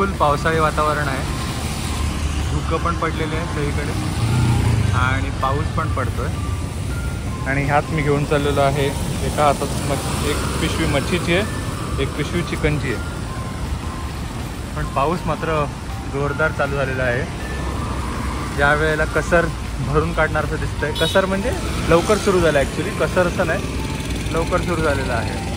फुल पावसाळी वातावरण आहे. धुकं पण पडलेले आहे सगळीकडे आणि पाऊस पण पडतोय. आणि ह्यात मी घेऊन चाललेलो आहे. एका हातात एक पिशवी मच्छीची आहे, एक पिशवी चिकनची आहे. पण पाऊस मात्र जोरदार चालू झालेला आहे. ज्या वेळेला कसर भरून काढणार असं दिसतंय. कसर म्हणजे लवकर सुरू झालं, ॲक्च्युली कसर असं नाही, लवकर सुरू झालेलं आहे.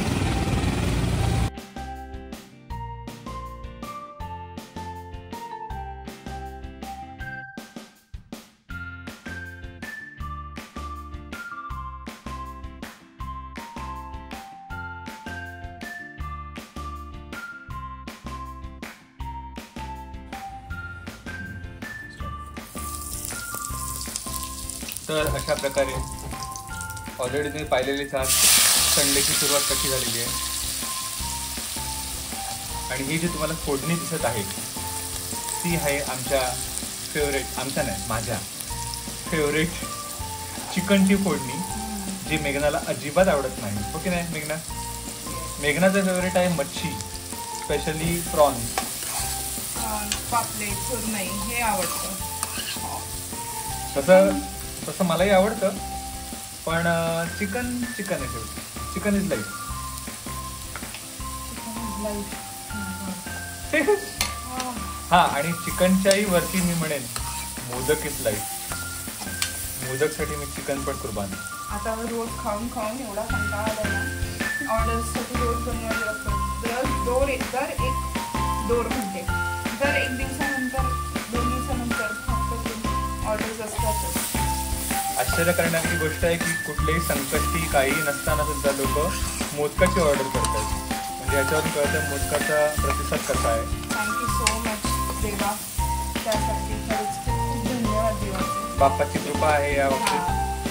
तर अशा प्रकारे ऑलरेडी तुम्ही पाहिलेलीच आहात संडेची सुरुवात कशी झालेली आहे. आणि ही जी तुम्हाला फोडणी दिसत आहे ती आहे आमच्या फेवरेट, आमच्या नाही माझ्या फेवरेट चिकनची फोडणी, जी मेघनाला अजिबात आवडत नाही. हो की नाही मेघना? मेघनाचं फेवरेट आहे मच्छी, स्पेशली प्रॉन्स. पापलेट, सुरमई हे आवडतं. तसं मलाही आवडतं, पण चिकन आहे शेवटी. Chicken is life. हा, आणि चिकनच्याही वरती मी म्हणेन मोदक इज लाईफ. मोदकसाठी मी चिकन पण कुर्बान. आता रोज खाऊन खाऊन एवढा कंटाळा आला ना, ऑर्डर्ससाठी रोज बनवायला लागतं. दर एक दोर म्हणते, दर एक दिवसानंतर 2 दिवसानंतर ऑर्डर्स असतातच. आश्चर्य करणारी गोष्ट आहे की कुठलेही संकष्टी काही नसताना सुद्धा लोक मोदकाची ऑर्डर करतात. म्हणजे याच्यावरून कळतं मोदकाचा प्रतिसाद कसा आहे. थँक्यू सो मच देवा, त्यासाठी खरंच खूप धन्यवाद देवा. बाप्पाची कृपा आहे या बाबतीत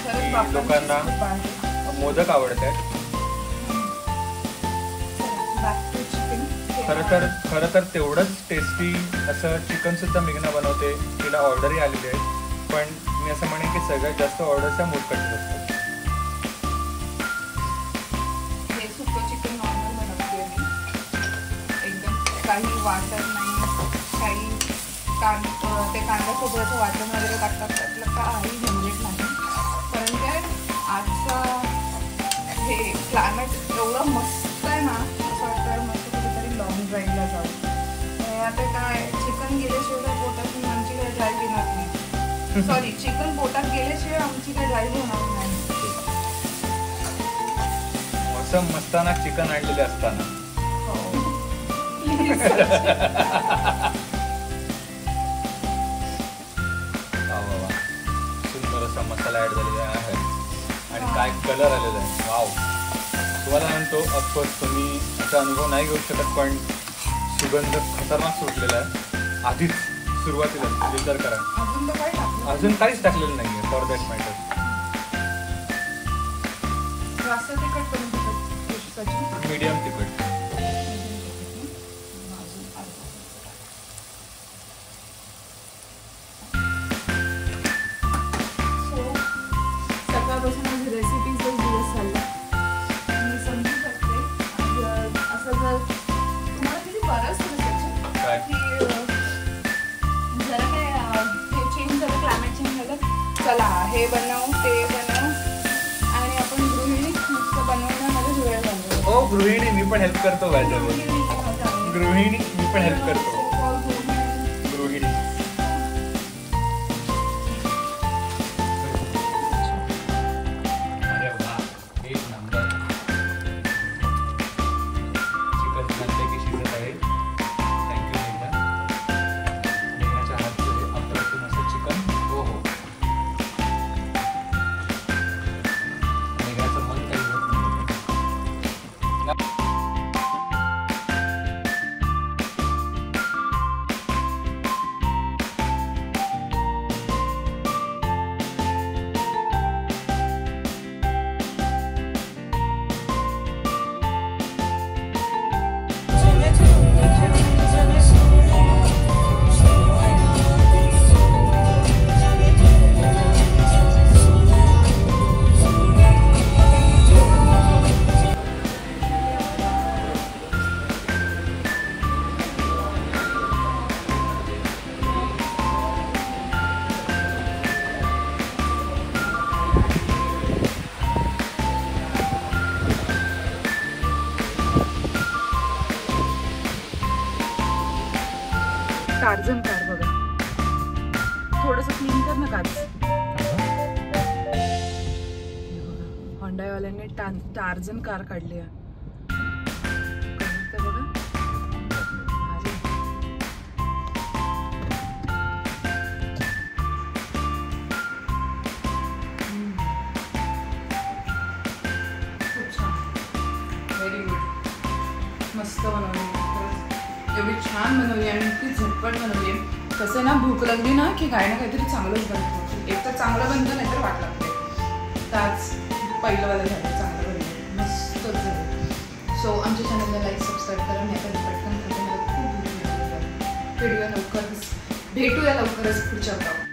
की लोकांना मोदक आवडत आहेत. खरं तर तेवढंच टेस्टी असं चिकन सुद्धा मेघना बनवते. तिला ऑर्डरही आलेली आहे, पण मी असं म्हणेन की सगळ्यात जास्त ऑर्डर त्या मोदकाची असतात. हे सुकं चिकन नॉर्मल बनवते मी, एकदम काही वाटण नाही, काही ते कांदा खोबऱ्याचं वाटण वगैरे टाकतात, त्यातलं काही झंझट नाही. कारण काय आजचा हे क्लायमेट एवढं मस्त आहे ना, असं वाटतं मस्त कुठेतरी लॉंग ड्राईव्हला जाऊ. आता काय चिकन गेल्याशिवाय पोटातून आमची काही ड्राईव्ह येणार नाही. सॉरी, चिकन पोटात गेल्याशिवाय आमची काही ड्राईव्ह होणार नाही. मोसम मस्ताना चिकन आणलेले असताना. सुंदर असा मसाला ऍड झालेला आहे आणि काय कलर आलेला आहे. वाव. तुम्हाला म्हणतो ऑफकोर्स तुम्ही असा अनुभव नाही घेऊ शकत, पण सुगंध खतरनाक सुटलेला आहे आधीच सुरुवातीला. विचार करा, अजून काहीच टाकलेलं नाहीये फॉर दॅट मॅटर. जास्त तिखट करून मीडियम तिखट. सकाळपासून माझी रेसिपीजच दिवस चालला. मी समजू शकते असं जर तुम्हाला किती बरंच काय की जरा काय हे चेंज झालं, क्लायमेट चेंज झालं, चला हे बनव ते बनव, आणि आपण गृहिणी नुसतं बनवण्यामध्ये वेळ घालतो. हो, गृहिणी मी पण हेल्प करतो. गृहिणी मी पण हेल्प करतो. गृहिणी टार्झन कार बघा, थोडस क्लीन कर ना काच. होंडावाल्यांनी टार्झन कार काढली आहे. बघा खूप छान, व्हेरी गुड. मस्त बनवली, एवढी छान बनवली आणि इतकी झटपट बनवली. कसं ना, भूक लागली ना की काही ना काहीतरी चांगलंच बनतं. एक तर चांगलं बनतं, नाहीतर वाट लागते. त्याच पहिलं वाला झालं, चांगलं बनलं, मस्तच झालं. सो आमच्या चॅनलला लाईक सबस्क्राईब करा. नाही तर पटकन खाते, मला खूप भूक लागली. भेटूया लवकरच पुढच्या ब्लॉग.